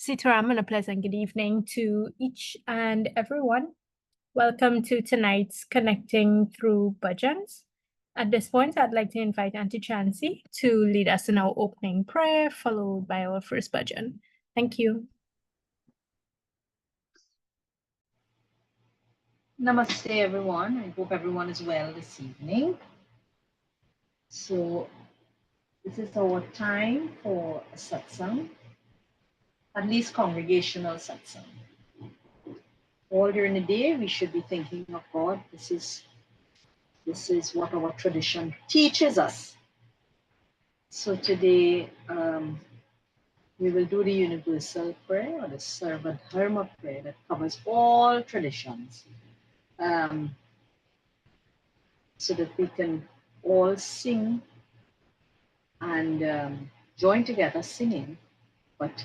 Sitaram, and a pleasant good evening to each and everyone. Welcome to tonight's Connecting Through Bhajans. At this point, I'd like to invite Auntie Chancy to lead us in our opening prayer, followed by our first bhajan. Thank you. Namaste everyone. I hope everyone is well this evening. So this is our time for a satsang, at least congregational satsang. All during the day we should be thinking of God. This is what our tradition teaches us. So today we will do the universal prayer or the Sarva Dharma prayer that covers all traditions. So that we can all sing and join together singing, but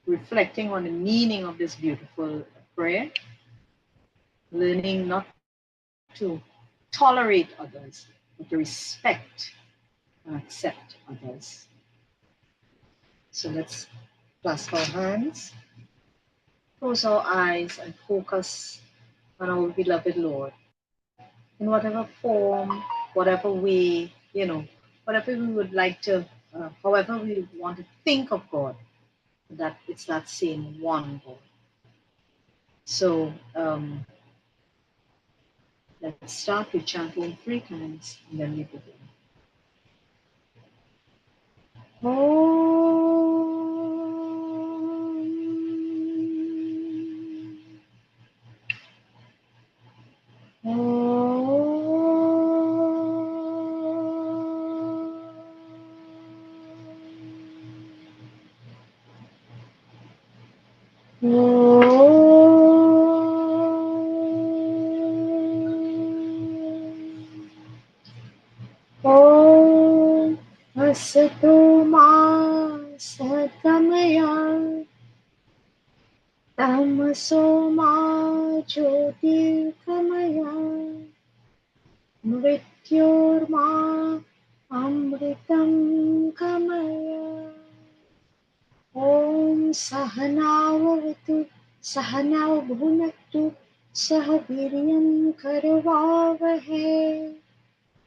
reflecting on the meaning of this beautiful prayer, learning not to tolerate others, but to respect and accept others. So let's clasp our hands, close our eyes, and focus on our beloved Lord in whatever form, whatever way, whatever we would like to, however we want to think of God, that it's that same one God. So let's start with chanting 3 times and then we begin. Asatu ma satamaya tamaso ma jyotirgamaya mrityorma amritam gamaya. Om sahanavavatu sahanau bhunaktu sahaviryam karavavahe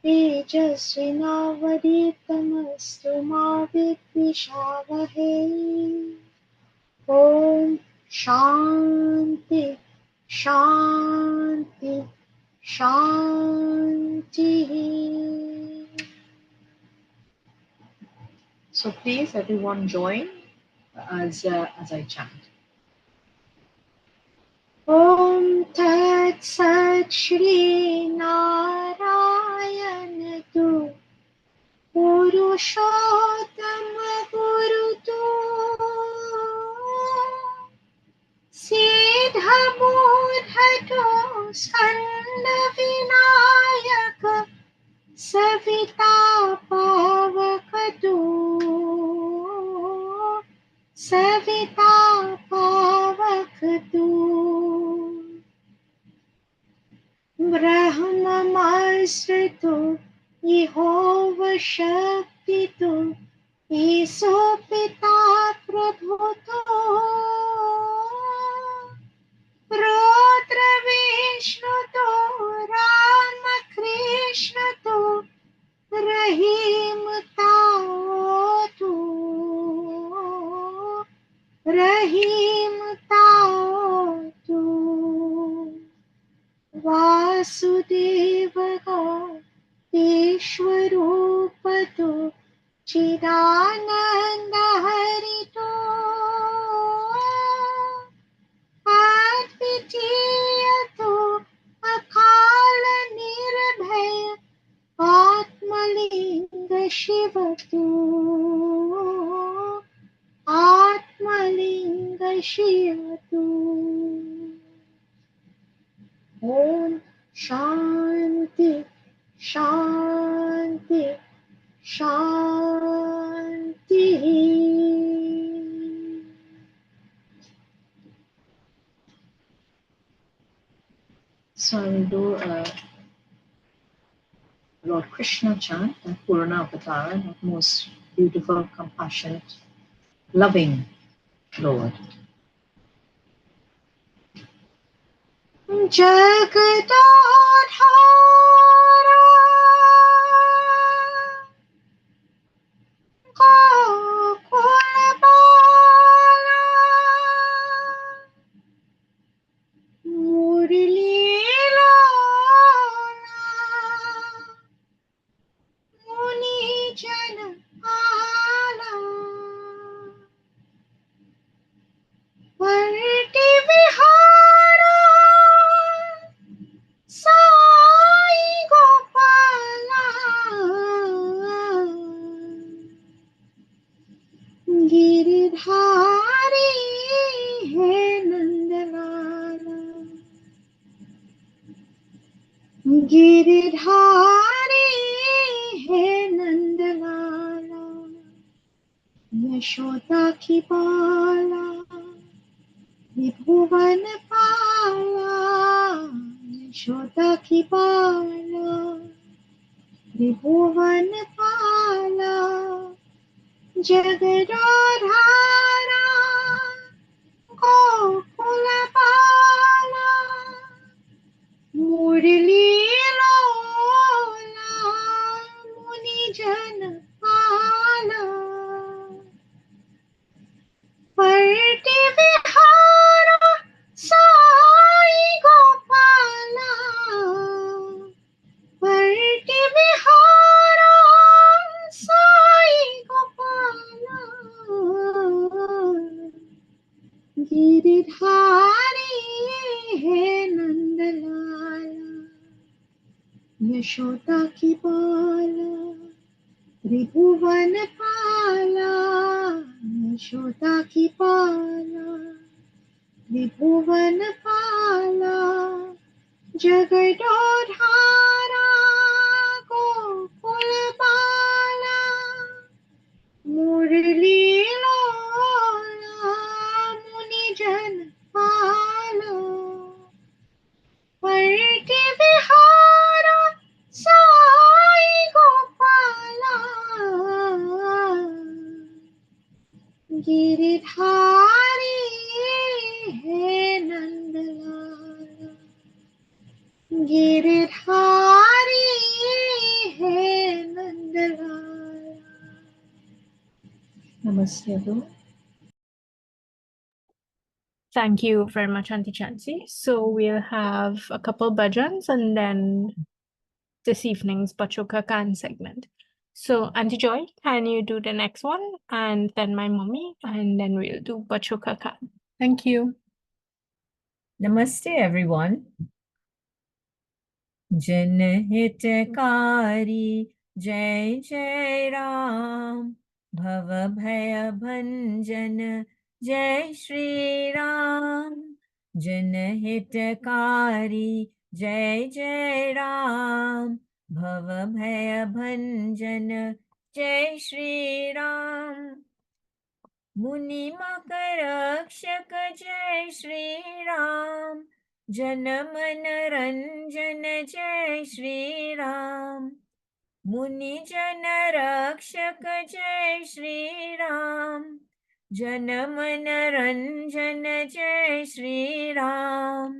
तेजस्विनावधीतमस्तु मा विद्विषावहे. Om Shanti Shanti Shanti. So please everyone join as I chant. Om Tat Sat Shri Narayan Tu Purushottam Gurutu Siddha Buddhato Skanda Vinayaka Savita Pavakatu Savita Pavakatu Brahmamasrito Yehova Shaktito Isopita Prabhuto Rudra Vishnuto Rama Krishnato Rahim Taotu Rahim Taotu Vasudeva Ishwarupato Chidananda Harito Advitiyato Akala Nirbhaya Atmalinga Shivatu Atmalinga Shivatu. Om Shanti Shanti Shanti. So I will do a Lord Krishna chant and Purana Avatara, that most beautiful, compassionate, loving Lord. Jagadadhara Gokulabala Murililola Munijanala Vartivihara Sai Gopala Giridhari He Nandalala Giridhari He Nandalala Yashoda Ki Bala Vibhuvan Pala Yashoda Ki Bala Vibhuvan Pala Jagadadhara Gokulapala Murililola Munijanala Partivihara Sai Gopala Partivihara Sai Gopala Giridhari He Nandalala Yashoda Ki Bala Tribhuvan Pala Yashoda Ki Bala Tribhuvan Pala Jagadadhara Gokulapala Murililola Munijanala Partivihara Sai Gopala Giridhari He Nandalala Giridhari He Nandalala. Namaste. Thank you very much, Auntie Chancy. So we'll have a couple bhajans and then this evening's Bachoka Khan segment. So Auntie Joy, can you do the next one? And then my mommy, and then we'll do Bachoka Khan. Thank you. Namaste everyone. जनहितकारी जय जय राम भव भय भंजन जय श्री राम जनहितकारी जय जय राम भव भय भंजन जय श्री राम मुनि मकरक्षक जय श्री राम जन मन रंजन जय श्री राम मुनि जन रक्षक जय श्री राम जन मन रंजन जय श्री राम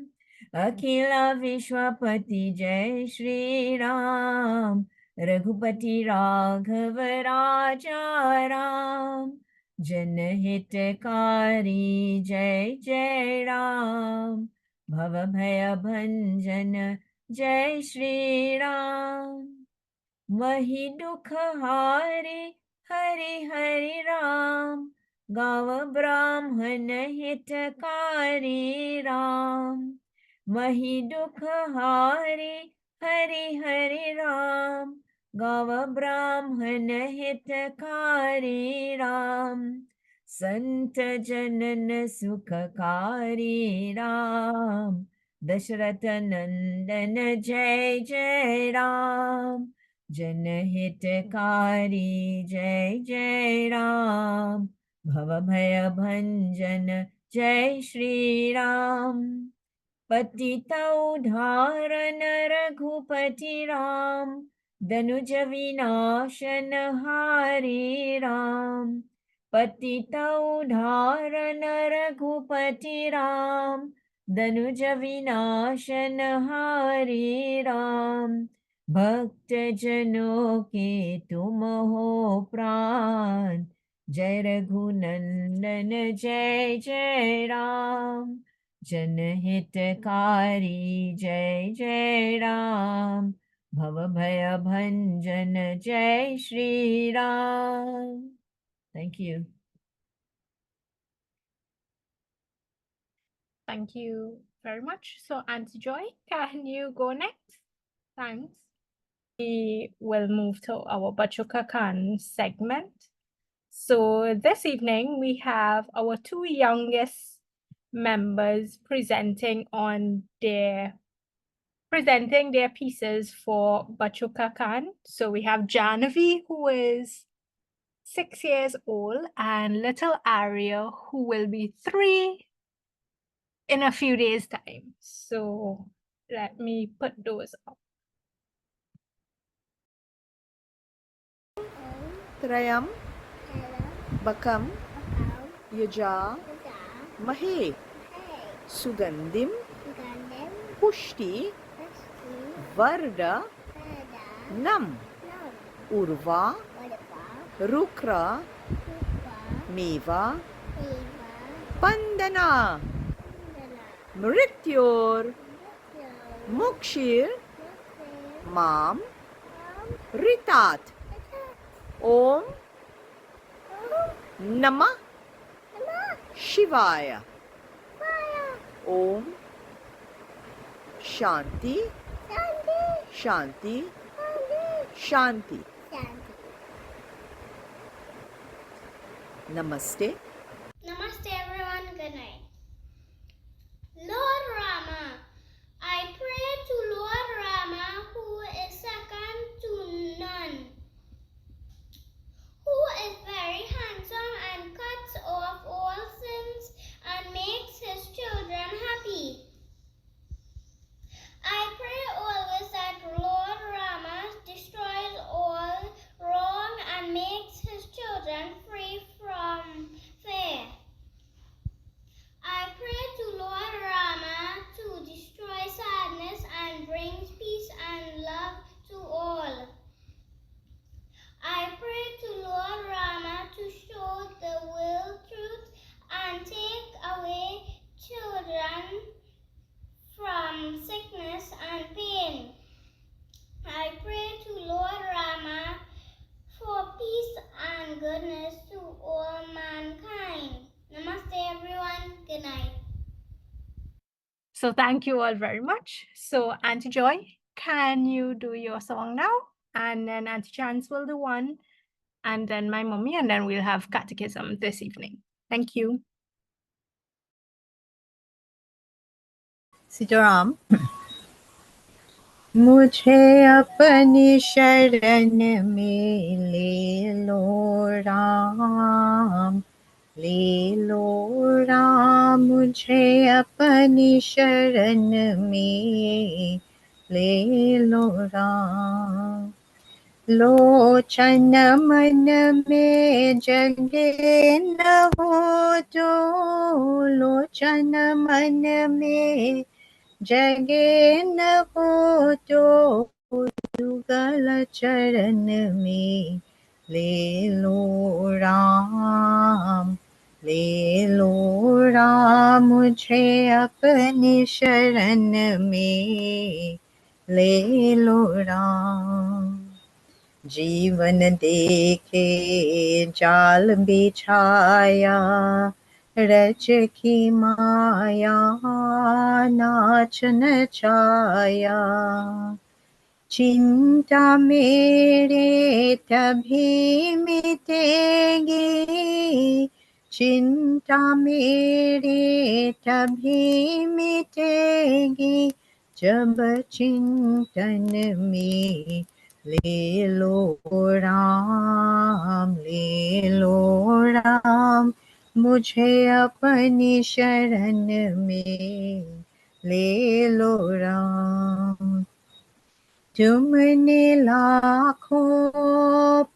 अखिल विश्वपति जय श्री राम रघुपति राघव राजा राम जनहितकारी जय जय राम भव भय भंजन जय श्री राम वही दुख हारे हरि हरि राम गाव ब्राह्मण हितकारी राम वही दुख हारे हरि हरि राम गाव ब्राह्मण हितकारी राम संत जनन सुखकारी राम दशरथ नंदन जय जय राम जनहितकारी जय जय राम भव भय भंजन जय श्री राम पतित उद्धारण रघुपति राम दनुज विनाशन हारी राम पतितौ धारण रघुपति राम, दनुज विनाशन हारी राम। भक्त जनों के तुम हो प्राण, जय रघुनंदन जय जय राम। जनहितकारी जय जय राम, भव भय भंजन जय Shri Ram. Thank you. Thank you very much. So, Auntie Joy, can you go next? Thanks. We will move to our Bachuka Khan segment. So, this evening we have our two youngest members presenting their pieces for Bachuka Khan. So, we have Janavi, who is 6 years old, and little Arya, who will be 3 in a few days' time. So let me put those up. Trayam Bakam Yaja Mahe Sugandim Pushti Varda Nam Urva Rukra Meva Pandana Mrityor Mukshir Mam Ritat Om Namah Shivaya. Om Shanti Shanti Shanti. Namaste. Namaste everyone, good night. Lord Rama, I pray to Lord Rama who is second to none, who is very handsome and cuts off all sins and makes his children happy. I pray always that Lord Rama destroys all wrong and makes his children free from fear. I pray to Lord Rama to destroy sadness and brings peace and love to all. I pray to Lord Rama to show the will, truth, and take away children from sickness and pain. I pray to Lord Rama for peace and goodness to all mankind. Namaste everyone. Good night. So thank you all very much. So Auntie Joy, can you do your song now? And then Auntie Chance will do one, and then my mommy, and then we'll have catechism this evening. Thank you. Sitaram. मुझे अपनी शरण में ले लो राम, ले लो राम। मुझे अपनी शरण में ले लो राम। लोचन मन में जगे न हो जो, लोचन मन में जगे न हो तो, युगल चरण में ले लो राम, ले लो राम। मुझे अपनी शरण में ले लो राम। जीवन देखे जाल बिछाया, रच की माया नाच नचाया। चिंता मेरे तभी मिटेगी, चिंता मेरे तभी मिटेगी, जब चिंतन में ले लो राम, ले लो राम। मुझे अपनी शरण में ले लो राम। तुमने लाखों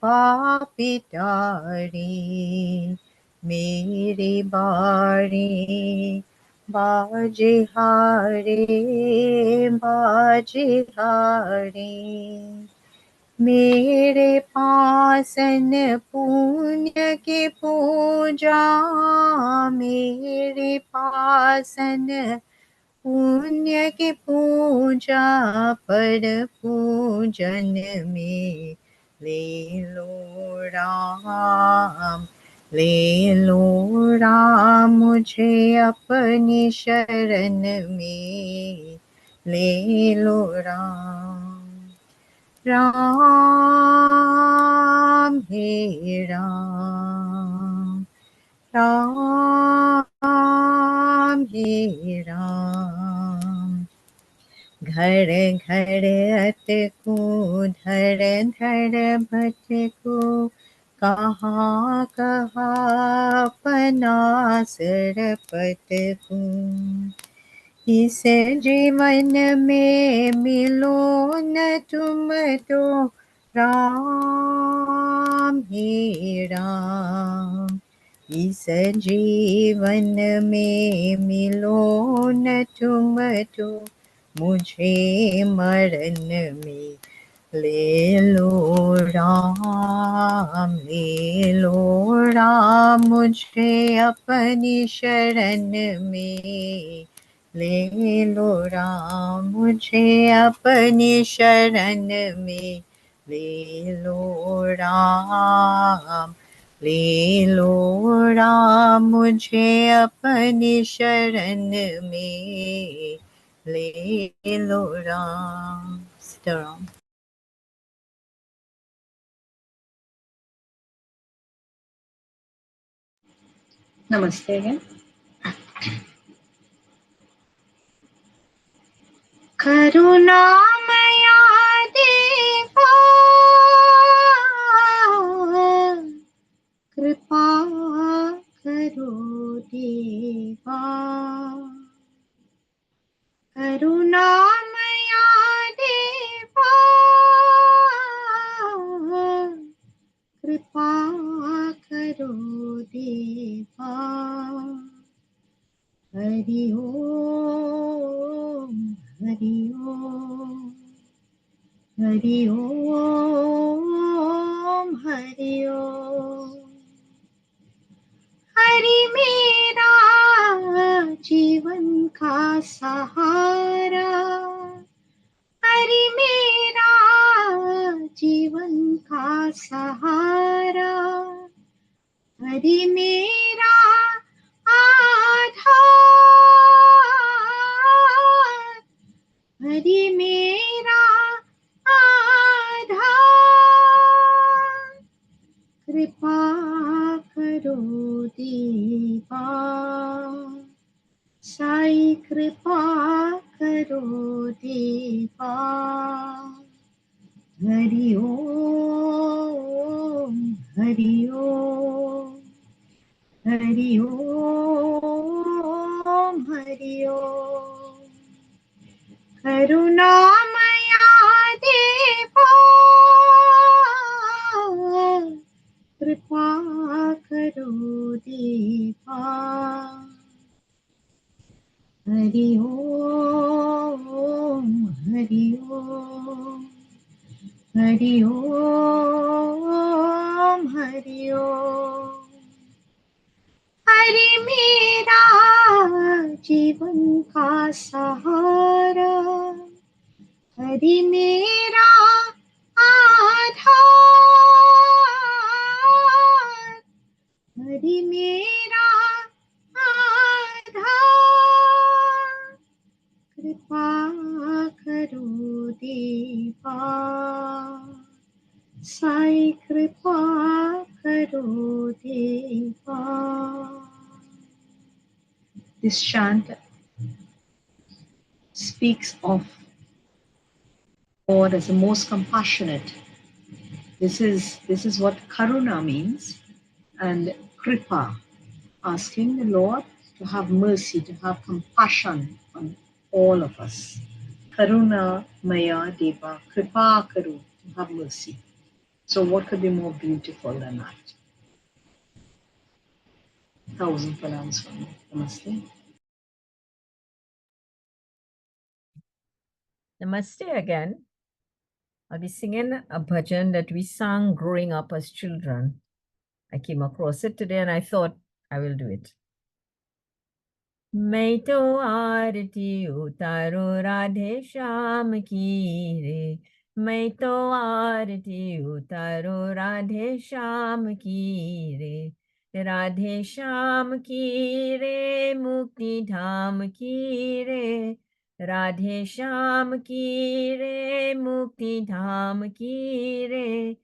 पापी तारे, मेरे बारे बाजे हारे बाजे हारे मेरे पासन पुण्य की पूजा मेरे पासन पुण्य की पूजा पर पूजन में ले लो राम ले लो राम मुझे अपनी शरण में ले लो राम राम हे राम राम हे राम घर घर अटकू धर धर भटकू कहाँ कहाँ पनास रपटकू इस जीवन में मिलो न तुम तो राम हे राम इस जीवन में मिलो न तुम तो मुझे मरण में ले लो राम मुझे अपनी शरण में ले लो राम मुझे अपनी शरण में ले लो राम ले लो राम मुझे अपनी शरण में ले लो राम सीताराम Namaste again. करुणामया देवा कृपा करो देवा करुणामया देवा कृपा करो देवा हरि ओम हरि ओम हरि ओम हरि ओम हरि मेरा जीवन का सहारा हरि मेरा जीवन का सहारा हरि मेरा आधार हरि मेरा आधार कृपा करो देवा साई कृपा करो देवा हरि ओम हरि ओम हरि ओम हरि ओम करुणामया देवा कृपा करो देवा हरि ओम हरि ओम हरि ओम हरि ओम हरि मेरा जीवन का सहारा हरि मेरा आधार हरि मेरा आधार कृपा करो देवा साई कृपा करो देवा. This chant speaks of God as the most compassionate. This is what karuna means, and kripa, asking the Lord to have mercy, to have compassion on all of us. Karuna maya deva, kripa karu, to have mercy. So what could be more beautiful than that? 1,000 pranams from you. Namaste. Namaste again. I'll be singing a bhajan that we sang growing up as children. I came across it today and I thought I will do it. मैं तो आरती उतारो राधे श्याम की रे, मैं तो आरती उतारो राधे श्याम की रे, राधे श्याम की रे, मुक्ति धाम की रे, राधे श्याम की रे, मुक्ति धाम की रे,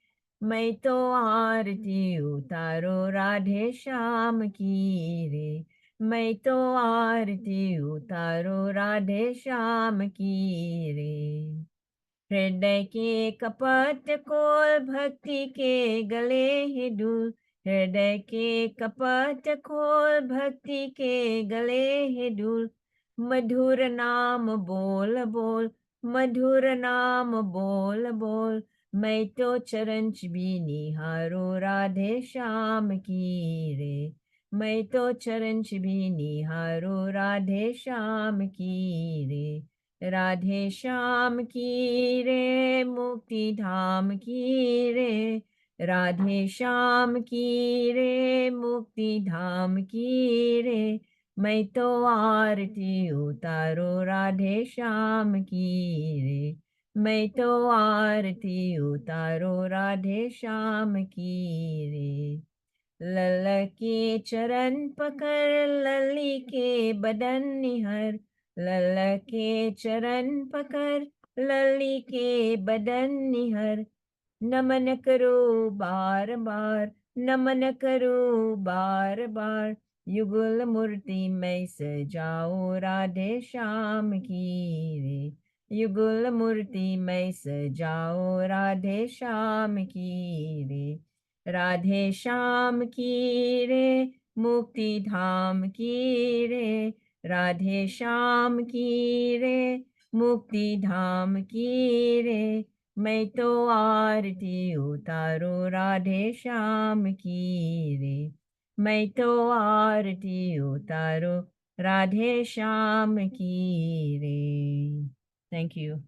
मैं तो आरती उतारो राधे श्याम की रे, मैं तो आरती उतारो राधे श्याम की रे, हृदय के कपट खोल भक्ति के गले है दूल, हृदय के कपट खोल भक्ति के गले है दूल, मधुर नाम बोल बोल, मधुर नाम बोल बोल, मैं तो चरण भी निहारो राधे श्याम की रे, मैं तो चरण भी निहारो राधे श्याम की रे, राधे श्याम की रे, मुक्ति धाम की रे, राधे श्याम की रे, मुक्ति धाम की रे, मैं तो आरती उतारो राधे श्याम की रे, मैं तो आरती उतारो राधे श्याम की रे, लल के चरण पकड़ लली के बदन निहर, लल के चरण पकड़ लली के बदन निहर, नमन करो बार बार, नमन करो बार बार, युगल मूर्ति में सजाओ राधे श्याम की रे, युगल मूर्ति में सजाओ राधे श्याम की रे, राधे श्याम की रे, मुक्ति धाम की रे, राधे श्याम की रे, मुक्ति धाम की रे, मैं तो आरती उतारो राधे श्याम की रे, मैं तो आरती उतारो राधे श्याम की रे. Thank you.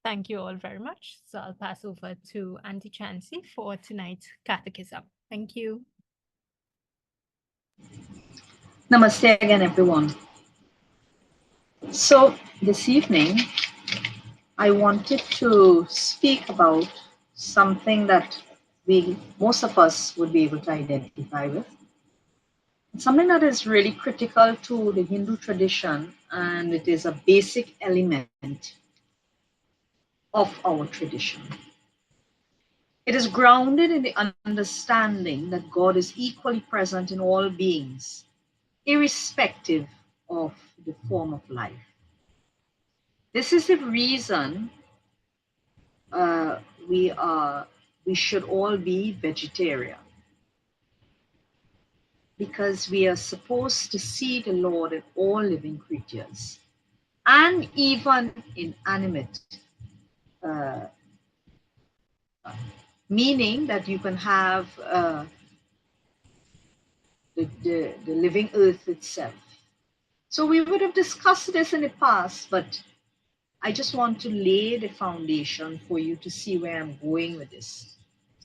Thank you all very much. So I'll pass over to Auntie Chancy for tonight's catechism. Thank you. Namaste again, everyone. So this evening, I wanted to speak about something that most of us would be able to identify with. Something that is really critical to the Hindu tradition, and it is a basic element of our tradition. It is grounded in the understanding that God is equally present in all beings, irrespective of the form of life. This is the reason we should all be vegetarian, because we are supposed to see the Lord in all living creatures and even inanimate, meaning that you can have the living earth itself. So we would have discussed this in the past, but I just want to lay the foundation for you to see where I'm going with this.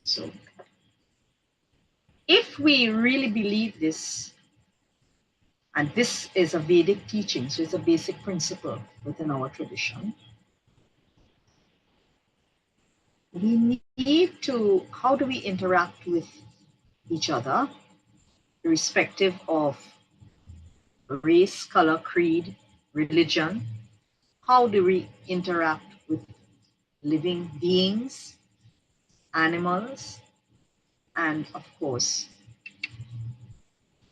So if we really believe this, and this is a Vedic teaching, so it's a basic principle within our tradition, we need to, how do we interact with each other, irrespective of race, color, creed, religion? How do we interact with living beings, animals, and of course,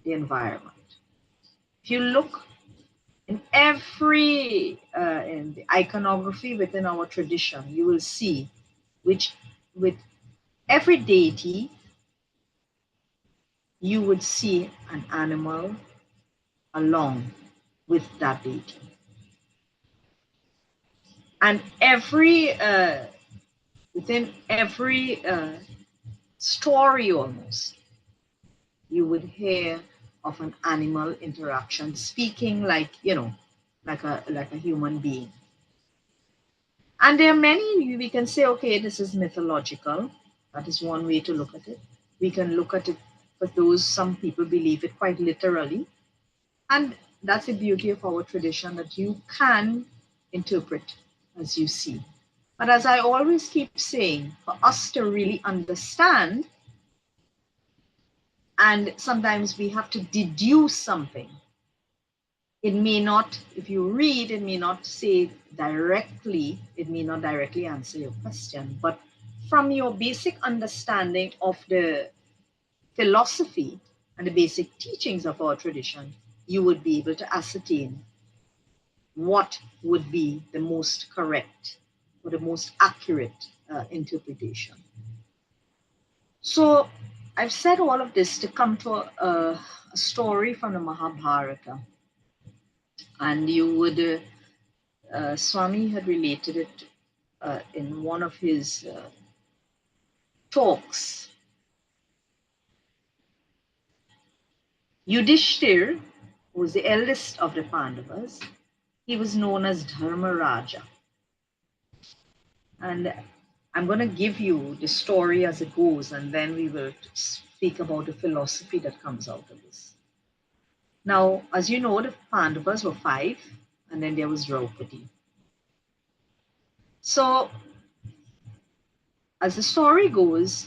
the environment? If you look in in the iconography within our tradition, you will see with every deity, you would see an animal along with that deity. And within every story almost, you would hear of an animal interaction speaking like, like a human being. And there are many, we can say, okay, this is mythological. That is one way to look at it. We can look at it for those, some people believe it quite literally. And that's the beauty of our tradition, that you can interpret as you see. But as I always keep saying, for us to really understand, and sometimes we have to deduce something. It may not, if you read, it may not say directly, it may not directly answer your question, but from your basic understanding of the philosophy and the basic teachings of our tradition, you would be able to ascertain what would be the most correct or the most accurate interpretation. So I've said all of this to come to a story from the Mahabharata. And you would, Swami had related it in one of his talks. Yudhishthir was the eldest of the Pandavas. He was known as Dharmaraja. And I'm going to give you the story as it goes, and then we will speak about the philosophy that comes out of this. Now, as you know, the Pandavas were 5, and then there was Draupadi. So, as the story goes,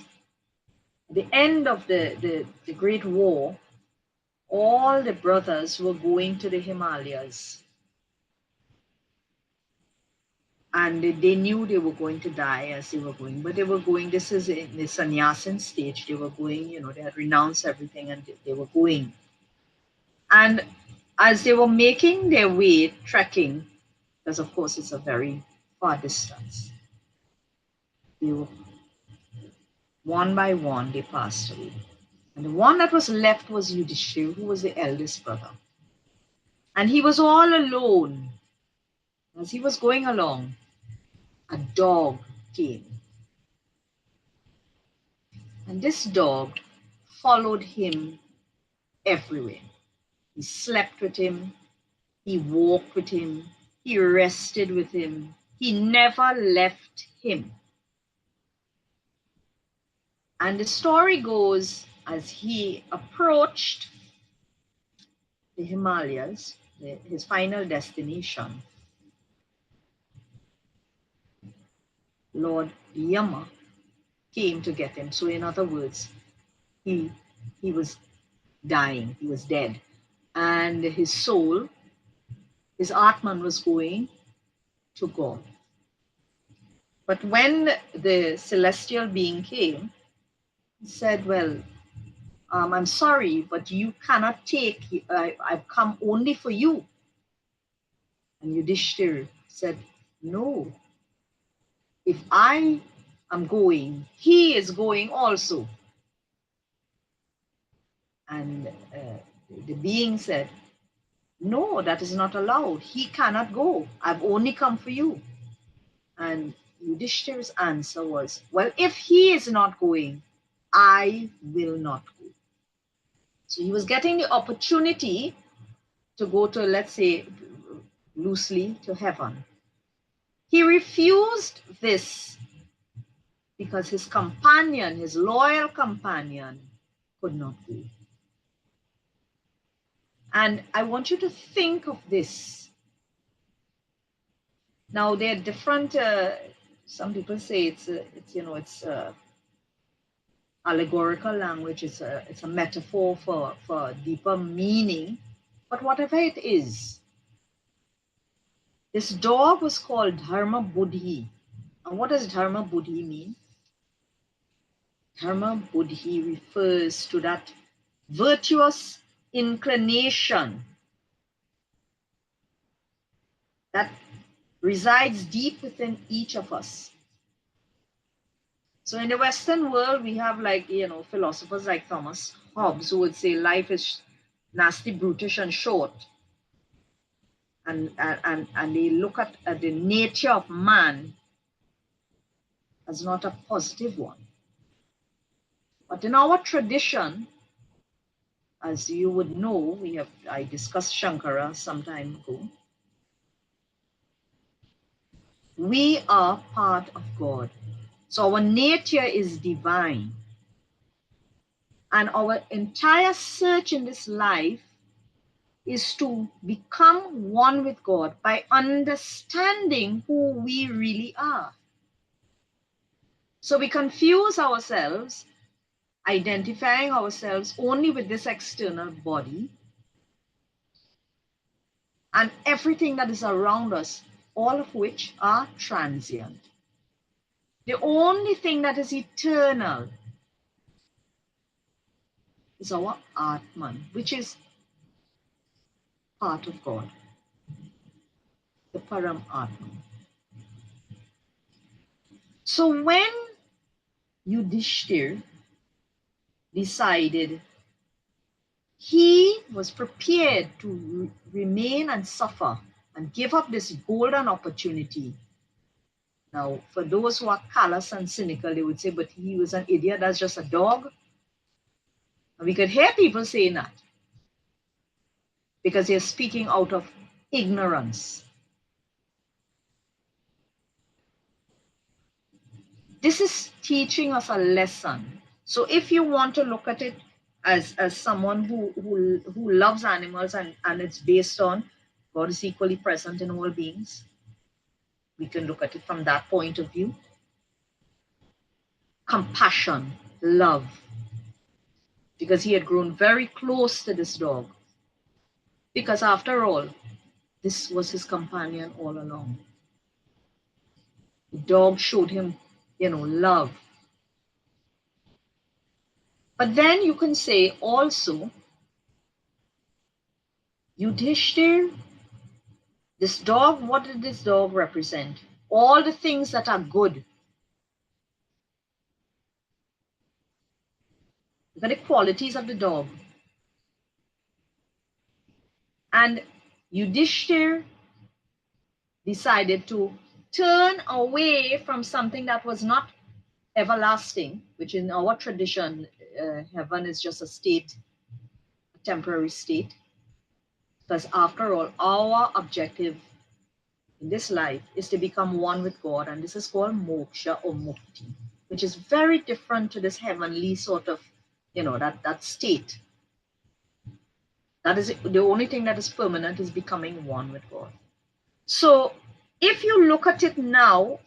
at the end of the Great War, all the brothers were going to the Himalayas. And they knew they were going to die as they were going, but they were going, this is in the sannyasin stage, they were going, they had renounced everything and they were going. And as they were making their way, trekking, because of course it's a very far distance, they were, one by one, they passed away. And the one that was left was Yudhishthira, who was the eldest brother. And he was all alone. As he was going along, a dog came. And this dog followed him everywhere. He slept with him, he walked with him, he rested with him, he never left him. And the story goes, as he approached the Himalayas, his final destination, Lord Yama came to get him. So in other words, he was dying, he was dead. And his soul, his Atman, was going to God. But when the celestial being came, he said, well, I'm sorry, but you cannot take, I've come only for you. And Yudhishthir said, no, if I am going, he is going also. And the being said, no, that is not allowed. He cannot go. I've only come for you. And Yudhishthir's answer was, well, if he is not going, I will not go. So he was getting the opportunity to go to, let's say, loosely, to heaven. He refused this because his companion, his loyal companion, could not go. And I want you to think of this. Now, there are different, some people say it's allegorical language, it's a metaphor for deeper meaning. But whatever it is, this dog was called Dharma Buddhi. And what does Dharma Buddhi mean? Dharma Buddhi refers to that virtuous inclination that resides deep within each of us. So in the Western world, we have philosophers like Thomas Hobbes, who would say life is nasty, brutish, and short. And they look at the nature of man as not a positive one. But in our tradition, as you would know, I discussed Shankara some time ago. We are part of God. So our nature is divine. And our entire search in this life is to become one with God by understanding who we really are. So we confuse ourselves, identifying ourselves only with this external body and everything that is around us, all of which are transient. The only thing that is eternal is our Atman, which is part of God, the Param Atman. So when Yudhishthir decided he was prepared to remain and suffer and give up this golden opportunity. Now, for those who are callous and cynical, they would say, but he was an idiot, that's just a dog. And we could hear people saying that because they're speaking out of ignorance. This is teaching us a lesson. So if you want to look at it as someone who loves animals and it's based on God is equally present in all beings, we can look at it from that point of view. Compassion, love, because he had grown very close to this dog. Because after all, this was his companion all along. The dog showed him, love. But then you can say also, Yudhishthir, this dog, what did this dog represent? All the things that are good. Look at the qualities of the dog. And Yudhishthir decided to turn away from something that was not everlasting, which in our tradition, heaven is just a state, a temporary state. Because after all, our objective in this life is to become one with God, and this is called moksha or mukti, which is very different to this heavenly sort of, that state. That is the only thing that is permanent is becoming one with God. So if you look at it now,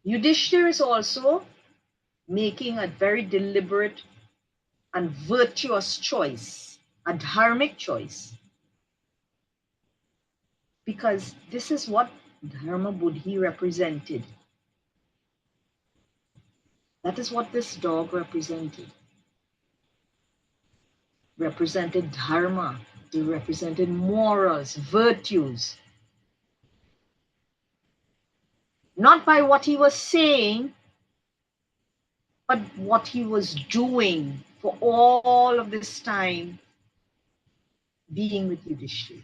Yudhishthir is also making a very deliberate and virtuous choice, a dharmic choice. Because this is what Dharma Buddhi represented. That is what this dog represented. Represented dharma, they represented morals, virtues. Not by what he was saying, but what he was doing for all of this time being with Yudhishthira.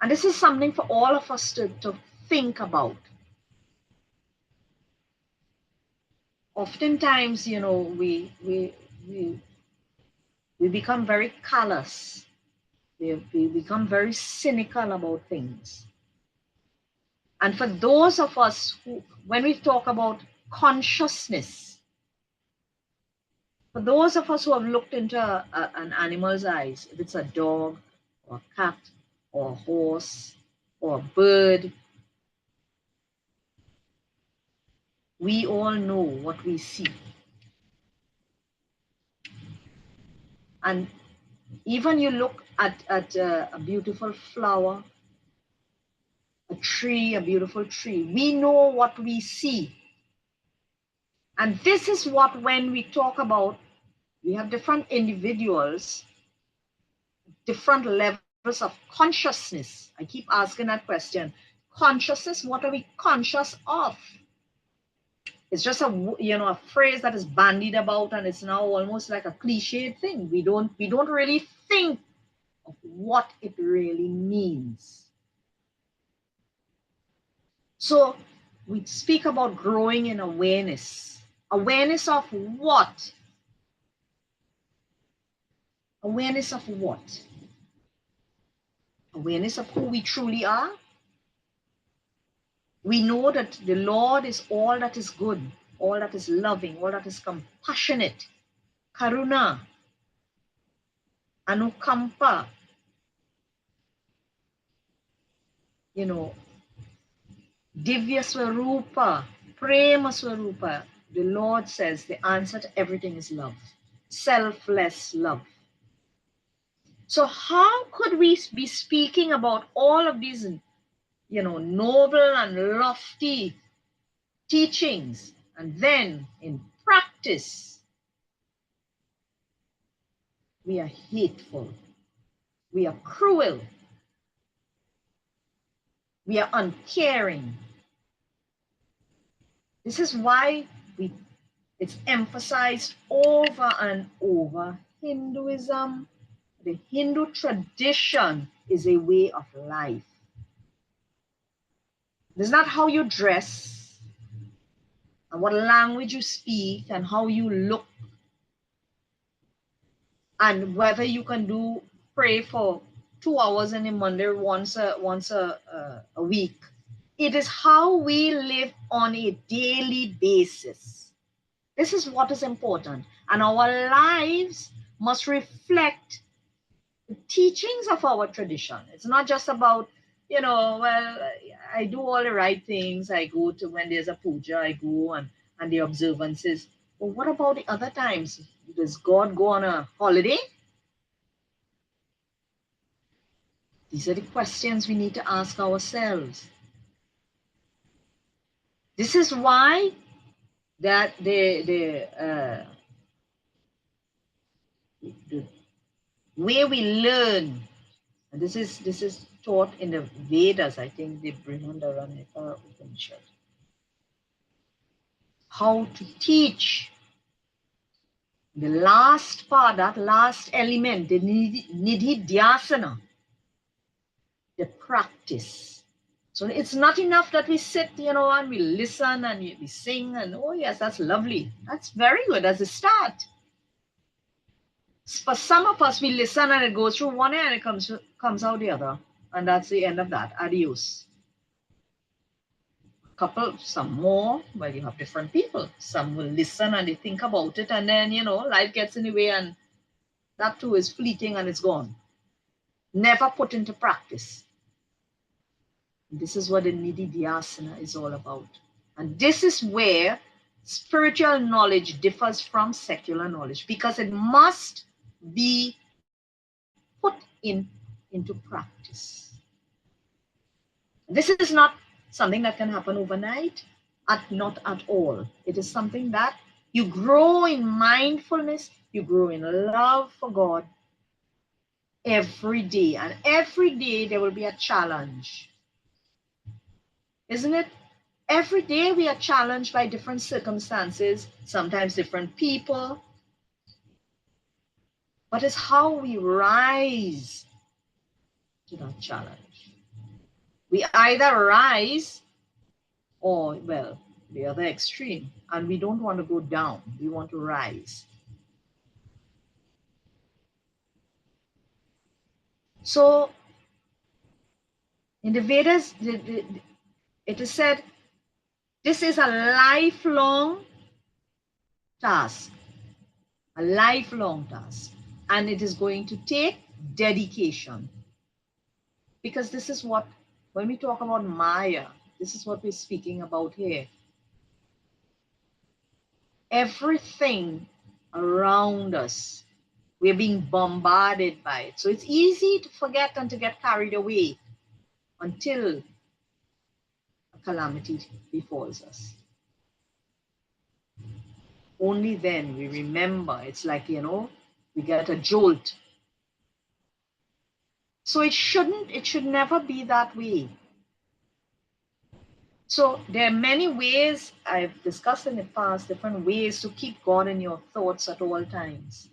And this is something for all of us to think about. Oftentimes, we become very callous. We become very cynical about things. And for those of us who, when we talk about consciousness, for those of us who have looked into an animal's eyes, if it's a dog or a cat or a horse or a bird, we all know what we see. And even you look at a beautiful flower, a tree, a beautiful tree, we know what we see. And this is what, when we talk about, we have different individuals, different levels of consciousness. I keep asking that question. Consciousness, what are we conscious of? It's just a phrase that is bandied about, and it's now almost like a cliched thing. We don't really think of what it really means. So we speak about growing in awareness. Awareness of what? Awareness of what? Awareness of who we truly are. We know that the Lord is all that is good, all that is loving, all that is compassionate, karuna, anukampa, divya swarupa, prema swarupa. The Lord says the answer to everything is love, selfless love. So how could we be speaking about all of these, noble and lofty teachings, and then in practice, we are hateful, we are cruel, we are uncaring. This is why it's emphasized over and over. Hinduism, the Hindu tradition is a way of life. It's not how you dress and what language you speak and how you look and whether you can pray for 2 hours in a Monday once a week. It is how we live on a daily basis. This is what is important. And our lives must reflect the teachings of our tradition. It's not just about, I do all the right things. I go to when there's a puja, I go and the observances. But what about the other times? Does God go on a holiday? These are the questions we need to ask ourselves. This is why that the way we learn, and this is taught in the Vedas, I think the Brihadaranyaka Upanishad, how to teach the last part, that last element, the nididhyasana, the practice. So it's not enough that we sit, and we listen and we sing and, oh yes, that's lovely. That's very good as a start. For some of us, we listen and it goes through one ear and it comes out the other. And that's the end of that. Adios. Some more, well, you have different people. Some will listen and they think about it, and then, life gets in the way and that too is fleeting and it's gone. Never put into practice. This is what the nididhyasana is all about. And this is where spiritual knowledge differs from secular knowledge, because it must be put into practice. This is not something that can happen overnight, not at all. It is something that you grow in mindfulness, you grow in love for God every day. And every day there will be a challenge. Isn't it? Every day we are challenged by different circumstances, sometimes different people. But it's how we rise to that challenge. We either rise or, well, the other extreme, and we don't want to go down. We want to rise. So in the Vedas, it is said, this is a lifelong task, and it is going to take dedication. Because this is what, when we talk about Maya, this is what we're speaking about here. Everything around us, we're being bombarded by it. So it's easy to forget and to get carried away until a calamity befalls us. Only then we remember. It's like, we get a jolt. So it should never be that way. So there are many ways, I've discussed in the past, different ways to keep God in your thoughts at all times.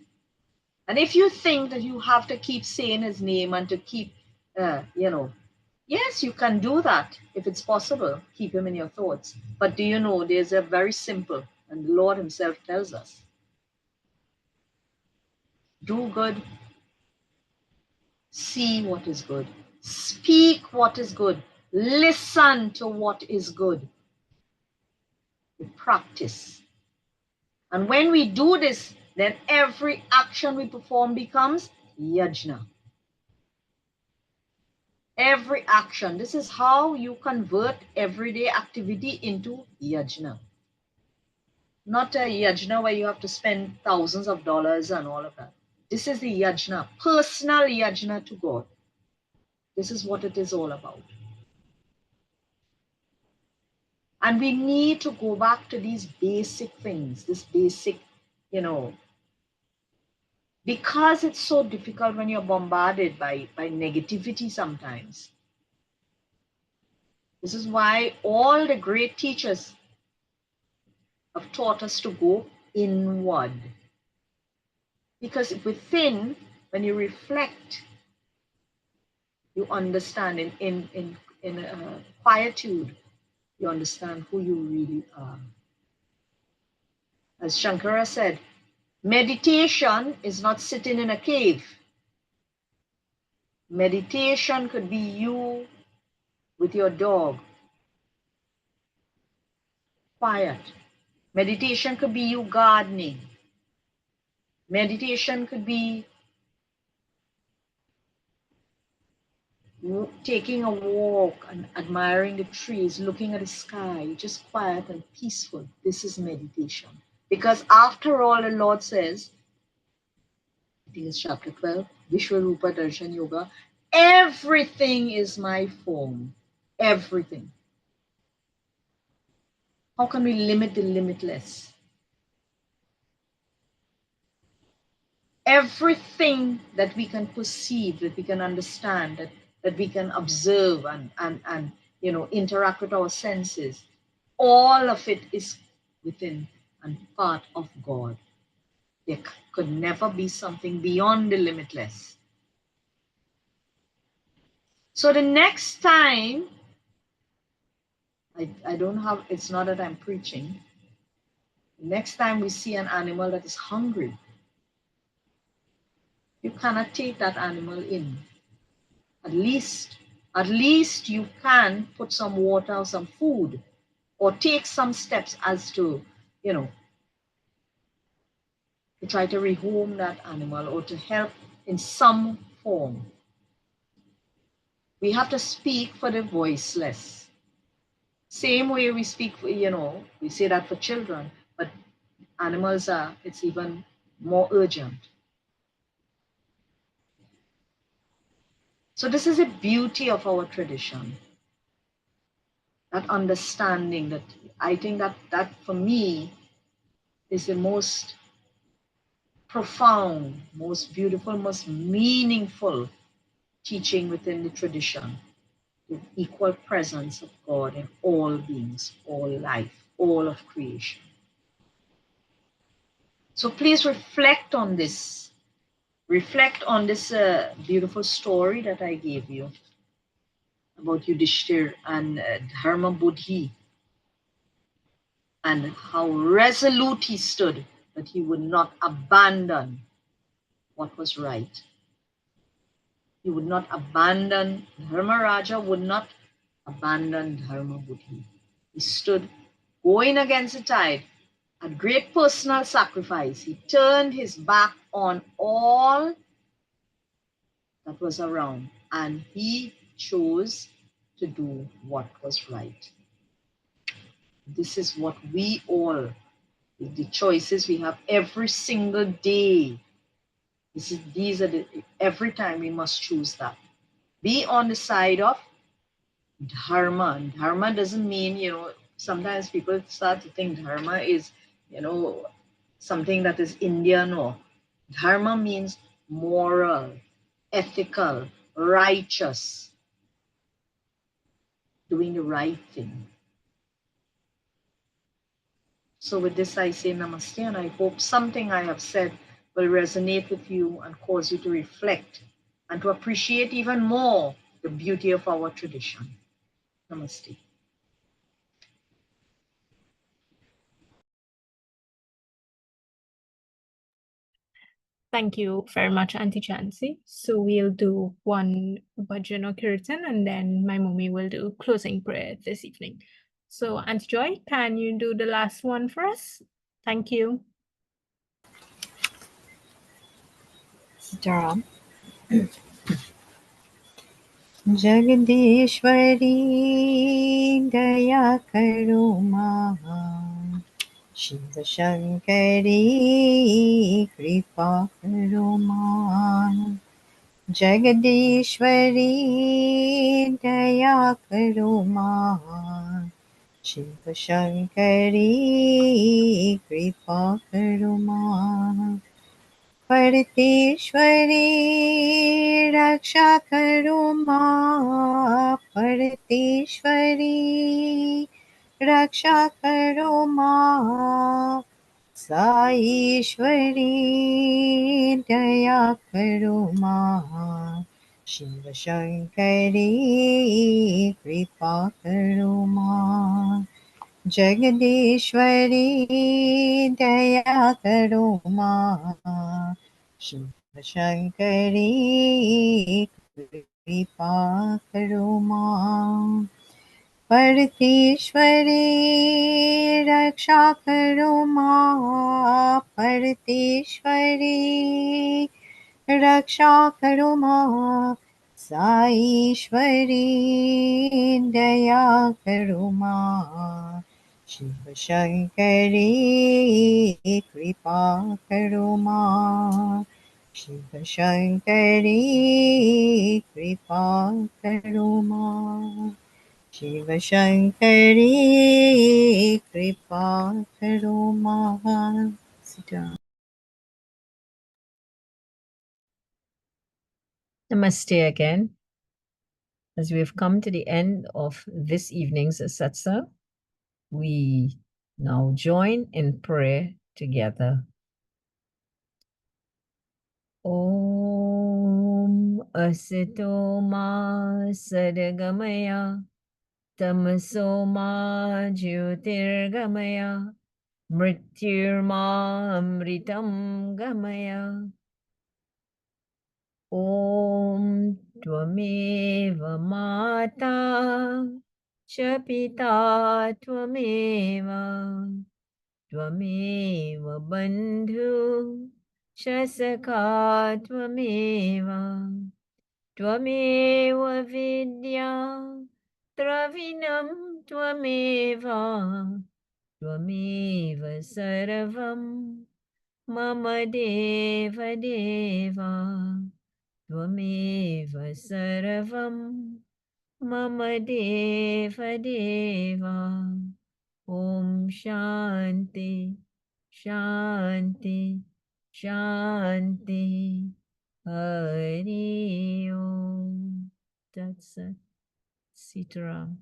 And if you think that you have to keep saying his name and to keep, yes, you can do that if it's possible. Keep him in your thoughts. But do you know, there's a very simple And the Lord himself tells us, do good, see what is good, speak what is good, listen to what is good. We practice. And when we do this, then every action we perform becomes yajna. Every action. This is how you convert everyday activity into yajna. Not a yajna where you have to spend thousands of dollars and all of that. This is the yajna, personal yajna to God. This is what it is all about. And we need to go back to these basic things, this basic, because it's so difficult when you're bombarded by negativity sometimes. This is why all the great teachers have taught us to go inward. Because within, when you reflect, you understand in quietude, you understand who you really are. As Shankara said, meditation is not sitting in a cave. Meditation could be you with your dog, quiet. Meditation could be you gardening. Meditation could be taking a walk and admiring the trees, looking at the sky, just quiet and peaceful. This is meditation. Because after all, the Lord says, I think it's chapter 12, Vishwarupa Darshan Yoga, everything is my form. Everything. How can we limit the limitless? Everything that we can perceive, that we can understand, that we can observe and interact with our senses, all of it is within and part of God. There could never be something beyond the limitless. So the next time, I don't have, it's not that I'm preaching. Next time we see an animal that is hungry, you cannot take that animal in. At least you can put some water or some food or take some steps as to, to try to rehome that animal or to help in some form. We have to speak for the voiceless. Same way we speak for, we say that for children, but animals it's even more urgent. So this is the beauty of our tradition. That understanding, that I think that for me is the most profound, most beautiful, most meaningful teaching within the tradition. The equal presence of God in all beings, all life, all of creation. So please reflect on this. Reflect on this beautiful story that I gave you about Yudhishthir and Dharma Buddhi, and how resolute he stood that he would not abandon what was right. He would not abandon, Dharma Raja would not abandon Dharma Buddhi. He stood going against the tide at great personal sacrifice. He turned his back on all that was around and he chose to do what was right. This is what we all, the choices we have every single day. These are every time we must choose that. Be on the side of dharma. Dharma doesn't mean, sometimes people start to think dharma is, something that is Indian. Or dharma means moral, ethical, righteous, doing the right thing. So with this, I say namaste, and I hope something I have said will resonate with you and cause you to reflect and to appreciate even more the beauty of our tradition. Namaste. Thank you very much, Auntie Chancy. So we'll do one bhajan or kirtan, and then my mommy will do closing prayer this evening. So Auntie Joy, can you do the last one for us? Thank you. Sitaram. Jagadishwari दया करो माँ, शिव शंकरी कृपा करो माँ। जगदीश्वरी दया करो माँ, शिव शंकरी कृपा करो माँ। परतेश्वरी रक्षा करो माँ, परतेश्वरी रक्षा करो माँ। साईश्वरी दया करो माँ, शिव शंकरी कृपा करो माँ। जगदीश्वरी दया करो माँ, शिव शंकरी कृपा करो माँ। परतेश्वरी रक्षा करो माँ, परतेश्वरी रक्षा करो माँ। साईश्वरी दया करो माँ, शिव शंकरी कृपा करो माँ। शिव शंकरी कृपा करो माँ। शिव शंकरी कृपा करो माँ। Sitaram. Namaste again. As we have come to the end of this evening's satsang, we now join in prayer together. Om Asito Ma Sadgamaya Tamaso Ma Jyotirgamaya Mrityurma Amritam Gamaya. Om Tvameva Mata Chapita Tvameva Tvameva Bandhu Shasaka Tvameva Tvameva Vidya Travinam Tvameva Tvameva Sarvam Mama Deva Deva Tvameva Sarvam Mama Deva Deva. Om Shanti Shanti Shanti Hari Om. That's it. Sitaram.